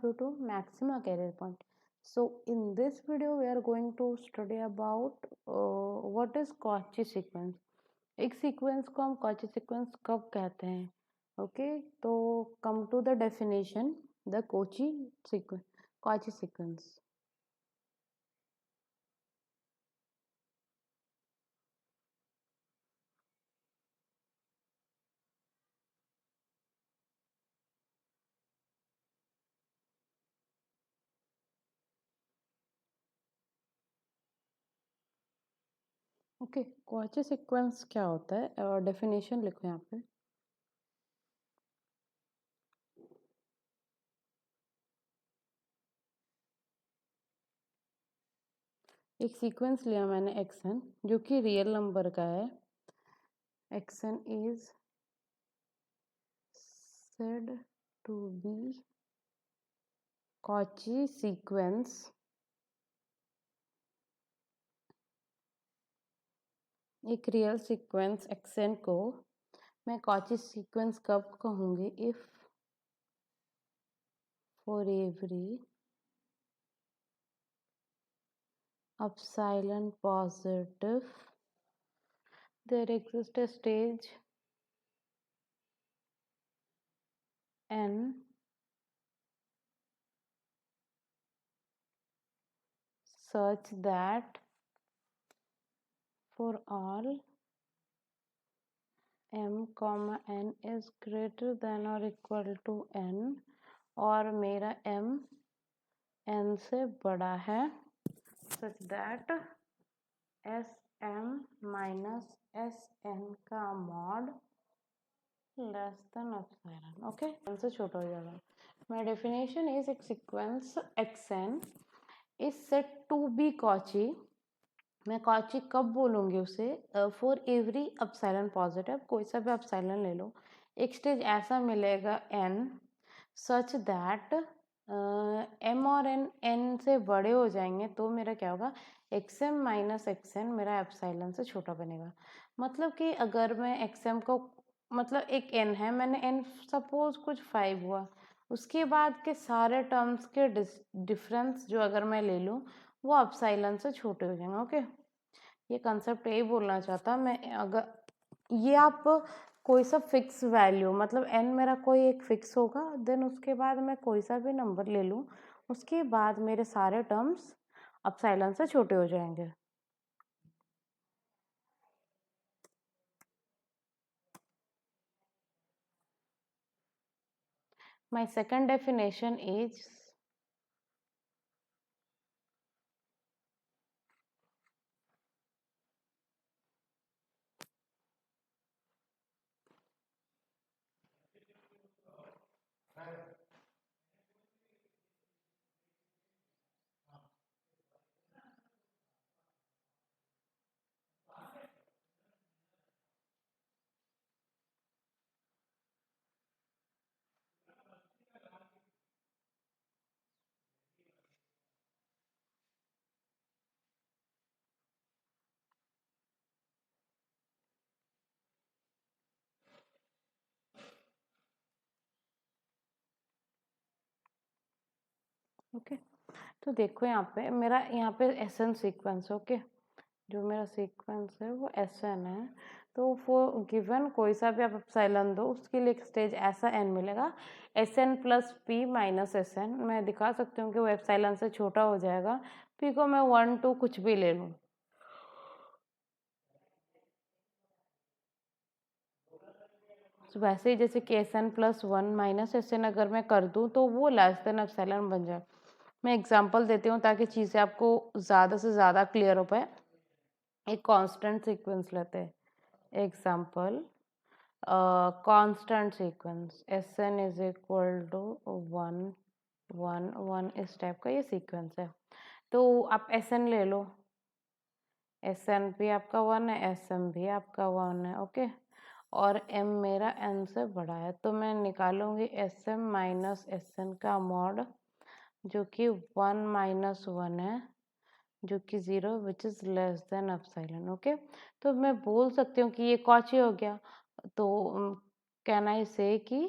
you to Maxima Career Point. So in this video we are going to study about what is Cauchy sequence. एक sequence को हम Cauchy sequence कब कहते हैं? Okay, तो come to the definition, the Cauchy sequence. Okay, Cauchy sequence क्या होता है? डेफिनेशन लिखो यहाँ पे. एक सीक्वेंस लिया मैंने xn, जो कि रियल नंबर का है. xn is said to be Cauchy sequence एक रियल सीक्वेंस xn को मैं Cauchy सीक्वेंस कब कहूँगी? If for every epsilon positive there exists a stage n such that for all m comma n is greater than or equal to n और मेरा m n से बड़ा है, such that sm minus sn का mod less than epsilon. Okay, n से छोटा हो जाएगा. माय डेफिनेशन इज एक sequence xn is said to be Cauchy. मैं कॉची कब बोलूँगी उसे? फॉर एवरी एप्सिलॉन पॉजिटिव, कोई सा भी एप्सिलॉन ले लो, एक स्टेज ऐसा मिलेगा n सच दैट m और n से बड़े हो जाएंगे, तो मेरा क्या होगा? xm माइनस xn मेरा एप्सिलॉन से छोटा बनेगा. मतलब कि अगर मैं xm को, मतलब एक n है, मैंने n सपोज कुछ 5 हुआ, उसके बाद के सारे टर्म्स के डिफरेंस जो अगर मैं ले लूँ वो एप्सिलॉन से छोटे हो जाएंगे. ओके, ये कंसेप्ट यही बोलना चाहता मैं. अगर ये आप कोई सा फिक्स वैल्यू, मतलब n मेरा कोई एक फिक्स होगा, देन उसके बाद मैं कोई सा भी नंबर ले लूँ, उसके बाद मेरे सारे टर्म्स एप्सिलॉन से छोटे हो जाएंगे. My second definition is okay. तो देखो यहाँ पे SN सीक्वेंस. ओके, जो मेरा सीक्वेंस है वो SN है. तो फॉर गिवन कोई सा भी आप एप्सिलॉन दो, उसके लिए एक स्टेज ऐसा n मिलेगा, SN plus p minus SN. मैं दिखा सकती हूँ कि वो एप्सिलॉन से छोटा हो जाएगा. p को मैं 1 2 कुछ भी ले लूँ. तो वैसे ही जैसे कि SN प्लस 1 माइनस SN अगर मैं कर दूँ तो वो लेस देन एप्सिलॉन बन जाए. मैं एग्जांपल देती हूँ ताकि चीज़ें आपको ज़्यादा से ज़्यादा क्लियर हो पाए. एक कांस्टेंट सीक्वेंस लेते हैं. Example, constant sequence SN is equal to 1 1 1, इस टाइप का ये सीक्वेंस है. तो आप SN ले लो, SN भी आपका 1 है, SM भी आपका 1 है. ओके, और m मेरा n से बड़ा है, तो मैं निकालूंगी SM माइनस SN का मॉड, जो कि 1 माइनस 1 है, जो कि 0 विच is less than epsilon. Okay, तो मैं बोल सकती हूँ कि ये कॉची हो गया. तो कैन आई से कि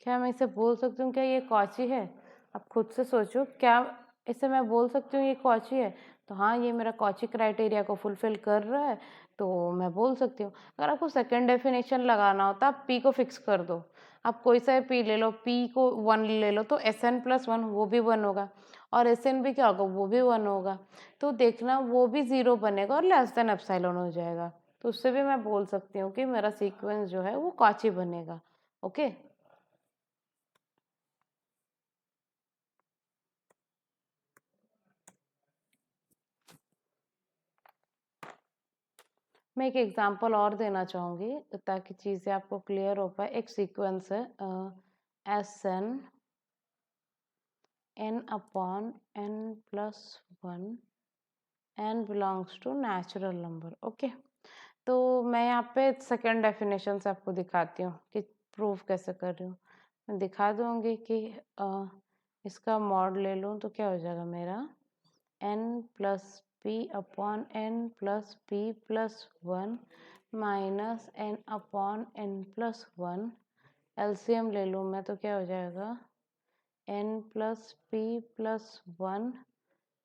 क्या मैं इसे बोल सकती हूँ क्या ये कॉची है? आप खुद से सोचो, क्या इसे मैं बोल सकती हूँ ये कॉची है? तो हाँ, ये मेरा कॉची क्राइटेरिया को फुलफिल कर रहा है, तो मैं बोल सकती हूँ। अगर आपको सेकंड डेफिनेशन लगाना होता आप पी को फिक्स कर दो। आप कोई सा पी ले लो, पी को 1 ले लो, तो एस एन प्लस 1 वो भी 1 होगा और एस एन भी क्या होगा, वो भी 1 होगा। तो देखना वो भी 0 बनेगा और लेस देन एप्सिलॉन हो जाएगा। तो उससे भी मैं बोल सकती हूँ कि मेरा सीक्वेंस जो है वो कॉची बनेगा। ओके। मैं एक एग्जांपल और देना चाहूँगी ताकि चीज़ें आपको क्लियर हो पाए। एक सीक्वेंस है s n upon n plus 1 n belongs to natural number. Okay, तो मैं यहाँ पे सेकेंड डेफिनेशन से आपको दिखाती हूँ कि प्रूफ कैसे कर रही हूँ। मैं दिखा दूँगी कि इसका मॉड ले लूँ तो क्या हो जाएगा मेरा n plus p upon n plus p plus 1 minus n upon n plus 1। LCM ले लूँ मैं तो क्या हो जाएगा n plus p plus 1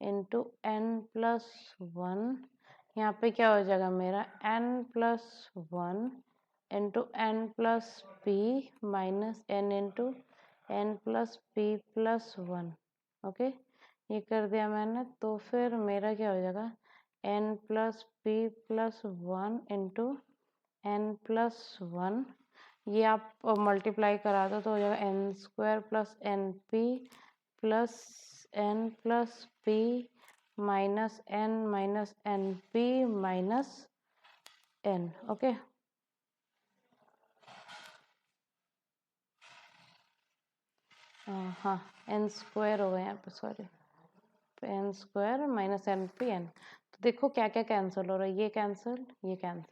into n plus 1। यहाँ पे क्या हो जाएगा मेरा n plus 1 into n plus P minus n into n plus p plus 1। Okay, ये कर दिया मैंने। तो फिर मेरा क्या हो जाएगा n plus p plus 1 into n plus 1। ये आप मल्टीप्लाई करा दो तो हो जाएगा n square plus n p plus n plus P minus n p minus n. Okay, हाँ एन स्क्वायर हो गया यहाँ पे, sorry, n square minus n p n. तो देखो क्या क्या कैंसिल हो रहा है, ये कैंसिल, ये cancel,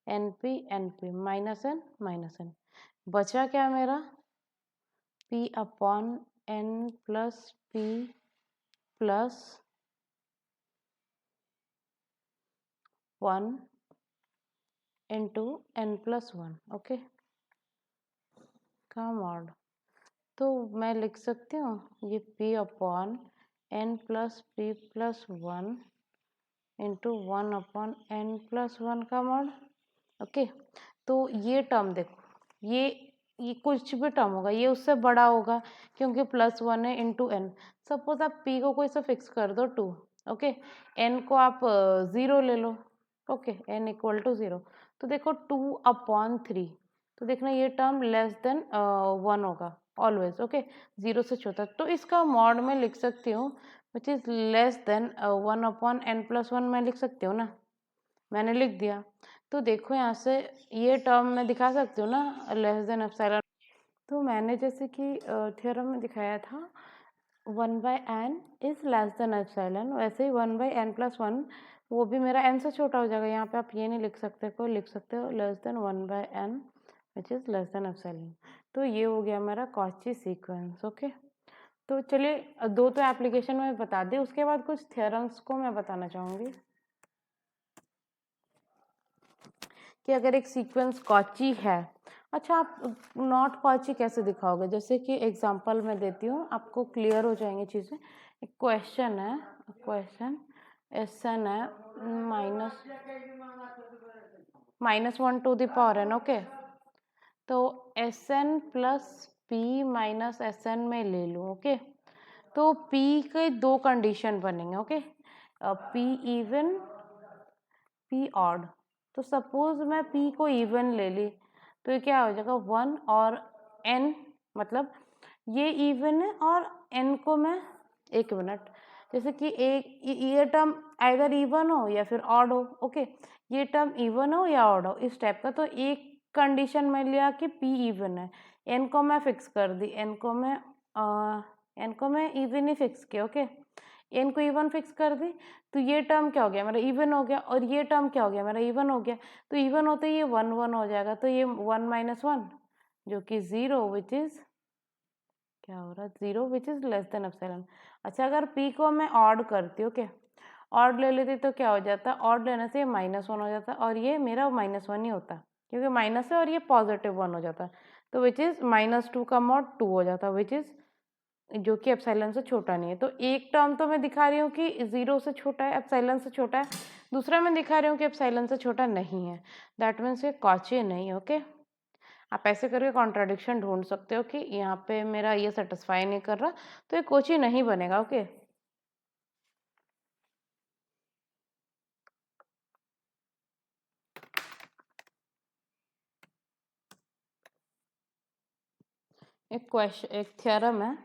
n p minus n. बचा क्या मेरा p upon n plus p plus 1 into n plus 1। Okay, का मॉड। तो मैं लिख सकती हूँ ये p upon n plus p plus 1 into 1 upon n plus 1 का मॉड। ओके, तो ये टर्म देखो, ये कुछ भी टर्म होगा ये उससे बड़ा होगा क्योंकि प्लस 1 है इंटू एन। सपोज आप p को कोई सा फिक्स कर दो 2। ओके, n को आप 0 ले लो। Okay, n equal to 0। तो देखो 2 अपॉन 3, तो देखना ये टर्म लेस देन 1 होगा ऑलवेज। ओके, 0 से छोटा, तो इसका मॉड में लिख सकती हूँ which is less than 1 upon n plus 1। मैं लिख सकती हूँ ना, मैंने लिख दिया। तो देखो यहाँ से ये टर्म मैं दिखा सकती हूँ ना लेस देन एप्सिलॉन। तो मैंने जैसे कि थ्योरम में दिखाया था 1/n is less than epsilon, वैसे ही 1/n प्लस 1 वो भी मेरा n से छोटा हो जाएगा। यहाँ पे आप ये नहीं लिख सकते, को लिख सकते हो less than 1/n which is less than epsilon. तो ये हो गया मेरा कॉची सीक्वेंस। ओके, तो चलिए दो तो एप्लीकेशन में बता दी, उसके बाद कुछ थ्योरम्स को मैं बताना चाहूँगी कि अगर एक सीक्वेंस कॉची है। अच्छा, आप नॉट कॉची कैसे दिखाओगे? जैसे कि एग्जांपल मैं देती हूँ, आपको क्लियर हो जाएंगी चीज़ें। एक क्वेश्चन है, क्वेश्चन एस एन है minus 1 to the power N. Okay, तो S N plus P minus S N में ले लूँ। ओके, तो पी के दो कंडीशन बनेंगे। Okay, P even P odd. तो सपोज मैं p को इवन ले ली तो ये क्या हो जाएगा 1 और n, मतलब ये इवन है और n को मैं, एक मिनट, जैसे कि एक ये टर्म आइदर इवन हो या फिर ऑड हो। ओके, ये टर्म इवन हो या ऑड हो इस टाइप का। तो एक कंडीशन में लिया कि p इवन है, n को मैं फिक्स कर दी, n को मैं इवन ही फिक्स किया। ओके, n को इवन फिक्स कर दी तो ये टर्म क्या हो गया मेरा इवन हो गया और ये टर्म क्या हो गया मेरा इवन हो गया। तो इवन होते ही ये 1 1 हो जाएगा, तो ये 1 माइनस 1 जो कि 0 विच इज क्या हो रहा है 0 विच इज लेस देन एप्सिलॉन। अच्छा, अगर p को मैं ऑड करती हूँ, ओके, ऑड ले लेती तो क्या हो जाता, ऑड लेने से ये -1 हो जाता और ये मेरा -1 ही होता क्योंकि माइनस है और ये +1 हो जाता। तो विच इज़ -2 का मॉड 2 हो जाता, विच इज़ जो कि एप्सिलॉन से छोटा नहीं है। तो एक टर्म तो मैं दिखा रही हूँ कि 0 से छोटा है, एप्सिलॉन से छोटा है, दूसरा मैं दिखा रही हूँ कि एप्सिलॉन से छोटा नहीं है। दैट मीन्स ये कॉची नहीं, ओके। आप ऐसे करके कॉन्ट्राडिक्शन ढूंढ सकते हो कि यहाँ पे मेरा ये सेटिस्फाई नहीं कर रहा, तो ये कोची नहीं बनेगा, ओके। एक थ्योरम है,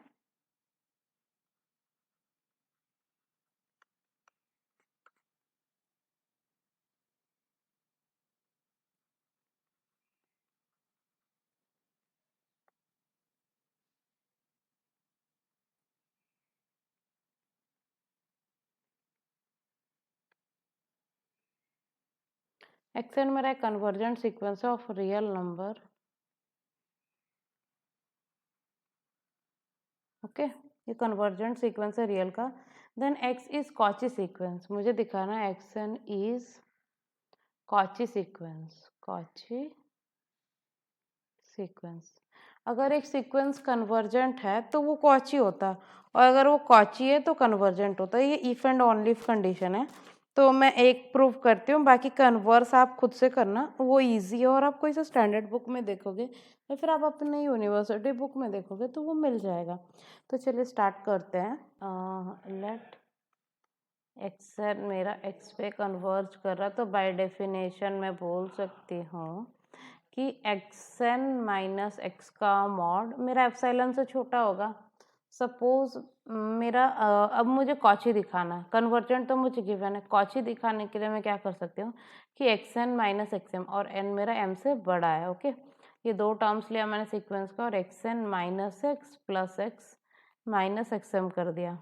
एक्सएन मेरा एक कन्वर्जेंट सीक्वेंस है ऑफ रियल नंबर, ओके। ये कन्वर्जेंट सीक्वेंस है रियल का। Then x is Cauchy sequence, मुझे दिखाना है x n is Cauchy sequence, Cauchy sequence. अगर एक सीक्वेंस कन्वर्जेंट है तो वो कॉची होता है, और अगर वो कॉची है तो कन्वर्जेंट होता है। ये if and only if condition है। तो मैं एक प्रूव करती हूँ, बाकी कन्वर्स आप खुद से करना, वो इजी है। और आपको इसे स्टैंडर्ड बुक में देखोगे या फिर आप अपने यूनिवर्सिटी बुक में देखोगे तो वो मिल जाएगा। तो चलिए स्टार्ट करते हैं। लेट एक्सएन मेरा एक्स पे कन्वर्ज कर रहा, तो बाय डेफिनेशन मैं बोल सकती हूँ कि एक्सएन माइनस एक्स का मॉड मेरा एप्सिलॉन से छोटा होगा। सपोज मेरा अब मुझे कॉची दिखाना है, कन्वर्जेंट तो मुझे गिवन है। कॉची दिखाने के लिए मैं क्या कर सकती हूँ कि एक्सएन माइनस एक्सएम, और एन मेरा एम से बड़ा है, ओके। ये दो टर्म्स लिया मैंने सीक्वेंस का, और xn minus x plus x minus XM कर दिया।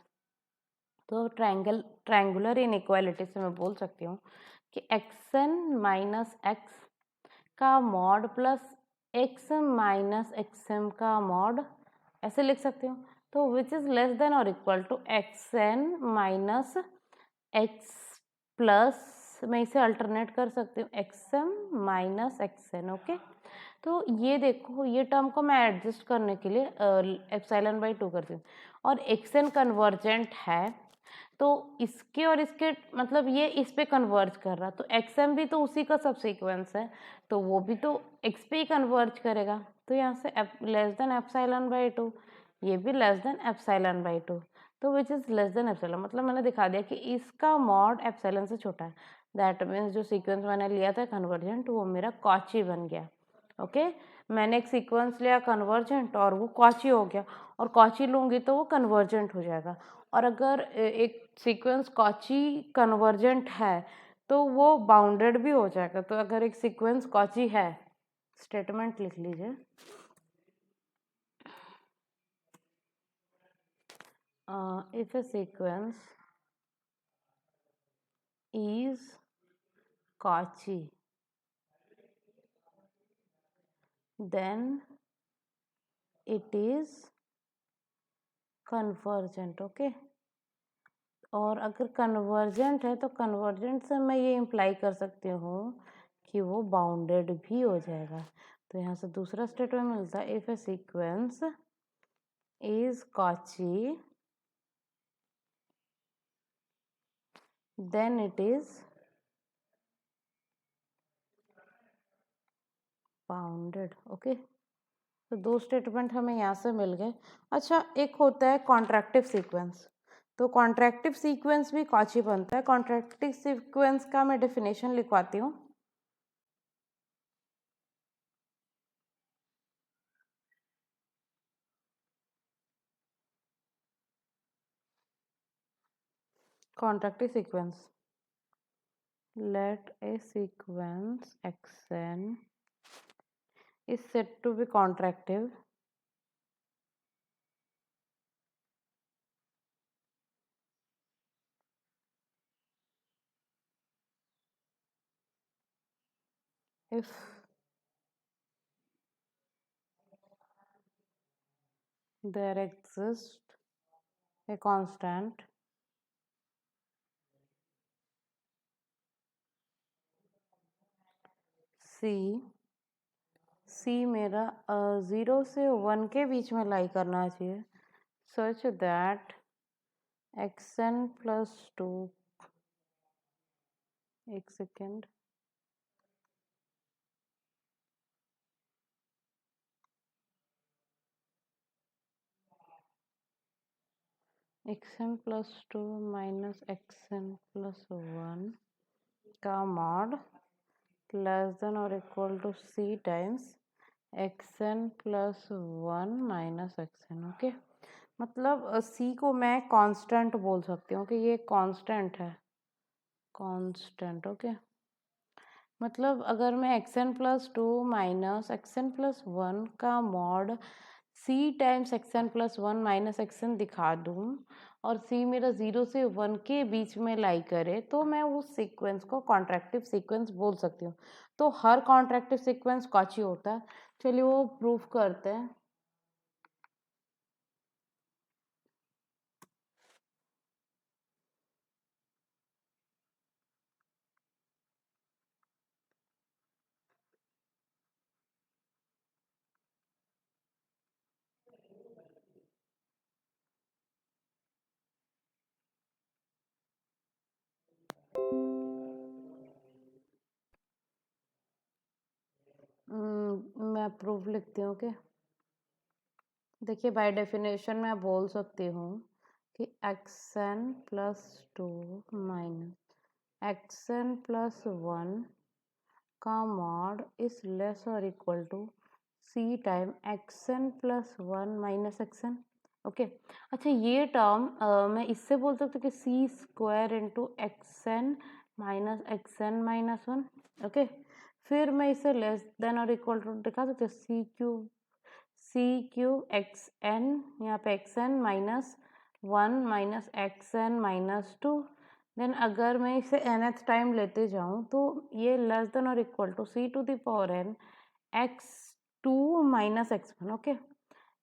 तो ट्रायंगुलर इनइक्वालिटी से मैं बोल सकती हूँ कि एक्सएन माइनस एक्स का mod plus x minus x m का मॉड, ऐसे लिख सकती हूँ। तो विच इज लेस देन और equal to x n minus x plus, मैं इसे अल्टरनेट कर सकती हूँ, एक्सएम माइनस एक्सएन, ओके। तो ये देखो, ये टर्म को मैं एडजस्ट करने के लिए एप्सिलॉन बाई 2 करती हूँ, और एक्सएन कन्वर्जेंट है तो इसके और इसके मतलब ये इस पे कन्वर्ज कर रहा, तो एक्सएम भी तो उसी का सब सीक्वेंस है, तो वो भी तो एक्स पे ही कन्वर्ज करेगा। तो यहाँ से लेस देन एप्सिलॉन बाई 2, ये भी लेस देन एप्सिलॉन बाई 2, तो which is less than epsilon, मतलब मैंने दिखा दिया कि इसका मॉड एप्सिलॉन से छोटा है। दैट मीन्स जो सीक्वेंस मैंने लिया था कन्वर्जेंट, वो मेरा कॉची बन गया, ओके। मैंने एक सीक्वेंस लिया कन्वर्जेंट और वो कॉची हो गया, और कॉची लूँगी तो वो कन्वर्जेंट हो जाएगा। और अगर एक सीक्वेंस कॉची कन्वर्जेंट है तो वो बाउंडेड भी हो जाएगा। तो अगर एक सीक्वेंस कॉची है, स्टेटमेंट लिख लीजिए, if a sequence is Cauchy then it is convergent, okay. और अगर कन्वर्जेंट है तो कन्वर्जेंट से मैं ये इम्प्लाई कर सकती हूँ कि वो बाउंडेड भी हो जाएगा। तो यहाँ से दूसरा स्टेटमेंट मिलता है, if a sequence is Cauchy then it is bounded, okay. तो दो स्टेटमेंट हमें यहाँ से मिल गए। अच्छा, एक होता है कॉन्ट्रैक्टिव सीक्वेंस, तो कॉन्ट्रैक्टिव सीक्वेंस भी कॉची बनता है। कॉन्ट्रैक्टिव सीक्वेंस का मैं डेफिनेशन लिखवाती हूँ। कॉन्ट्रैक्टिव sequence, let a sequence xn is said to be contractive if there exists a constant c सी मेरा 0 से 1 के बीच में लाई करना चाहिए, सच दैट xn प्लस 2, एक second, xn plus 2 minus xn plus 1 का मॉड लेस देन और equal to c times xn plus 1 minus xn। Okay, मतलब c को मैं कांस्टेंट बोल सकती हूँ कि ये कांस्टेंट है, कांस्टेंट। ओके, मतलब अगर मैं xn plus 2 minus xn plus 1 का mod c times xn plus 1 minus xn दिखा दूँ और c मेरा 0 से 1 के बीच में लाई करे, तो मैं उस सीक्वेंस को कॉन्ट्रैक्टिव सीक्वेंस बोल सकती हूँ। तो हर कॉन्ट्रैक्टिव सीक्वेंस कॉची होता है, चलिए वो प्रूफ करते हैं। मैं प्रूफ लिखती हूँ कि देखिए, बाय डेफिनेशन मैं बोल सकती हूँ कि xn plus 2 minus xn plus 1 का मॉड इज लेस और equal to c time xn plus 1 minus xn। Okay, अच्छा ये टर्म मैं इससे बोल सकती हूँ कि c square into xn minus 1। Okay, फिर मैं इसे लेस देन और इक्वल टू दिखा सकती हूँ, सी क्यूब एक्स एन, यहाँ पे x n minus 1 minus x n minus 2। Then अगर मैं इसे nth टाइम लेते जाऊँ तो ये लेस देन और equal to c to the power n x two minus x one. Okay,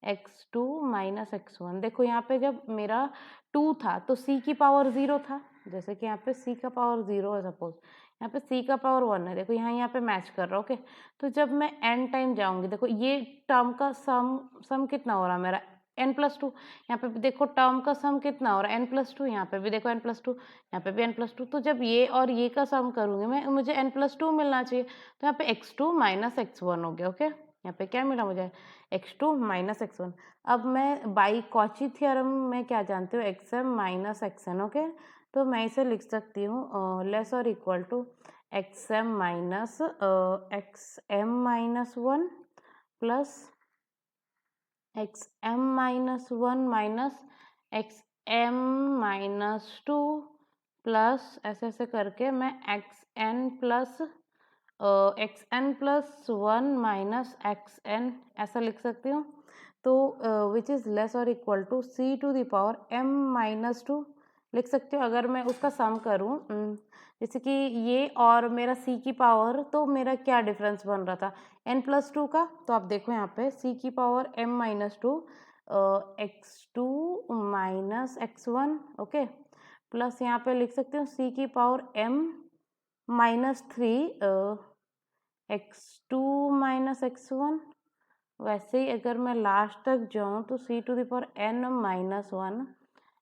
x two minus x one. देखो यहाँ पे जब मेरा 2 था तो c की पावर 0 था, जैसे कि यहाँ पे c का पावर 0 है सपोज, यहाँ पे c का पावर 1 है। देखो यहाँ पे मैच कर रहा है। ओके, तो जब मैं n टाइम जाऊंगी, देखो ये टर्म का सम कितना हो रहा है मेरा n प्लस 2। यहाँ पे भी देखो टर्म का सम कितना हो रहा है n प्लस 2, यहाँ पे भी देखो n प्लस 2, यहाँ पे भी n प्लस 2। तो जब ये और ये का सम करूंगी मैं, मुझे n प्लस 2 मिलना चाहिए। तो यहाँ पे x2 माइनस x1 हो गया। ओके, यहाँ पे क्या मिला मुझे, x2 माइनस x1। अब मैं बाई कॉची थ्योरम में क्या जानती हूँ, xm माइनस xn। ओके, तो मैं इसे लिख सकती हूँ लेस और equal to xm minus xm minus 1 plus xm minus 1 minus xm minus 2 plus ऐसे ऐसे करके मैं xn plus xn plus 1 minus xn ऐसा लिख सकती हूँ। तो विच इज़ लेस और equal to c to the power m minus 2 लिख सकती हूँ। अगर मैं उसका सम करूँ, जैसे कि ये और मेरा c की पावर, तो मेरा क्या डिफरेंस बन रहा था n प्लस 2 का। तो आप देखो यहाँ पे c की power m minus 2 x2 minus x1। Okay, plus यहाँ पे लिख सकती हूँ c की power m minus 3 x2 minus x1। वैसे ही अगर मैं लास्ट तक जाऊँ तो c to the power n minus 1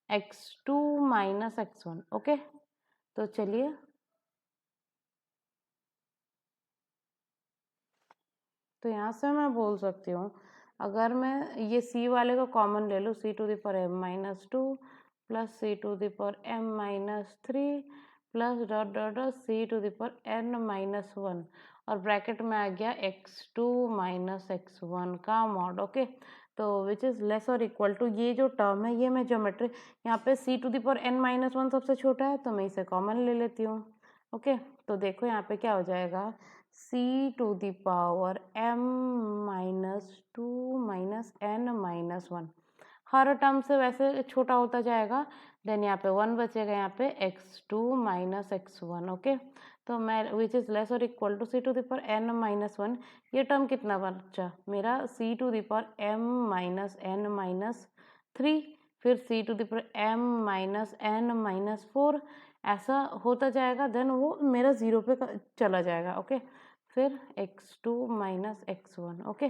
x2 minus x1। Okay, तो चलिए, तो यहाँ से मैं बोल सकती हूँ, अगर मैं ये c वाले को कॉमन ले लूँ, c to the power m minus 2 plus c to the power m minus 3 plus dot dot dot c to the power n minus 1 और ब्रैकेट में आ गया x2 माइनस x1 का मॉड। ओके, तो which is less और equal to ये जो term है, ये मैं ज्योमेट्री, यहाँ पे c to the power n minus 1 सबसे छोटा है तो मैं इसे कॉमन ले लेती हूँ। ओके, तो देखो यहाँ पे क्या हो जाएगा, c to the power m minus 2 minus n minus 1 हर टर्म से वैसे छोटा होता जाएगा। देन यहाँ पे 1 बचेगा, यहाँ पे x2 माइनस x1। ओके, तो मैं विच इज़ लेस और equal to c to the power n minus 1, ये टर्म कितना बचा मेरा c to the power m minus n minus 3, फिर c to the power m minus n minus 4, ऐसा होता जाएगा। देन वो मेरा 0 पे चला जाएगा। ओके, फिर x2 माइनस x1। ओके,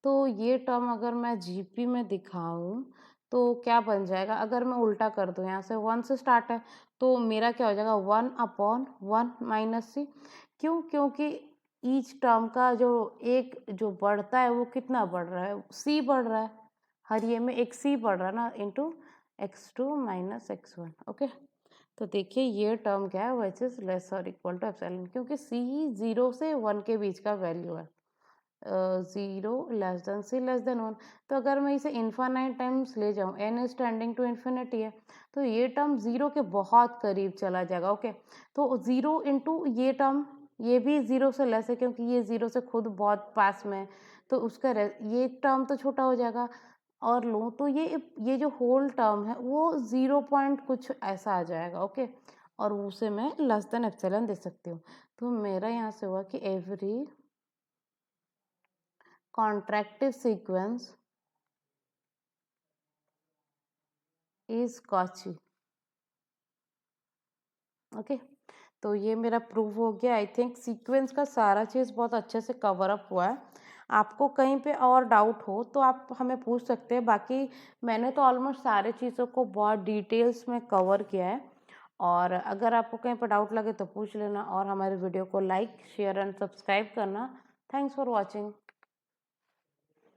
तो ये टर्म अगर मैं जीपी में दिखाऊं तो क्या बन जाएगा, अगर मैं उल्टा कर दूं, यहाँ से 1 से स्टार्ट है तो मेरा क्या हो जाएगा 1/1 माइनस सी। क्यों? क्योंकि ईच टर्म का जो एक जो बढ़ता है वो कितना बढ़ रहा है, सी बढ़ रहा है, हर ये में एक सी बढ़ रहा है ना, into x2 minus x1। Okay, तो देखिए ये टर्म क्या है, विच इज लेस और इक्वल टू एप्सिलॉन, क्योंकि सी 0 से 1 के बीच का वैल्यू है, 0 लेस देन सी लेस देन 1। तो अगर मैं इसे इन्फानाइट टाइम्स ले जाऊँ, n is tending to infinity है, तो ये टर्म 0 के बहुत करीब चला जाएगा। ओके, तो 0 इंटू ये टर्म, ये भी 0 से लेस है क्योंकि ये 0 से खुद बहुत पास में है, तो उसका ये टर्म तो छोटा हो जाएगा। और लूँ तो ये जो होल टर्म है वो 0 पॉइंट कुछ ऐसा आ जाएगा। ओके, और उसे मैं लेस देन एप्सिलॉन दे सकती हूँ। तो मेरा यहाँ से हुआ कि every contractive sequence is Cauchy। Okay, तो ये मेरा प्रूव हो गया। आई थिंक सीक्वेंस का सारा चीज़ बहुत अच्छे से कवर अप हुआ है। आपको कहीं पे और डाउट हो तो आप हमें पूछ सकते हैं, बाकी मैंने तो ऑलमोस्ट सारे चीज़ों को बहुत डिटेल्स में कवर किया है। और अगर आपको कहीं पर डाउट लगे तो पूछ लेना, और हमारे वीडियो को लाइक शेयर एंड सब्सक्राइब करना। Thanks for watching.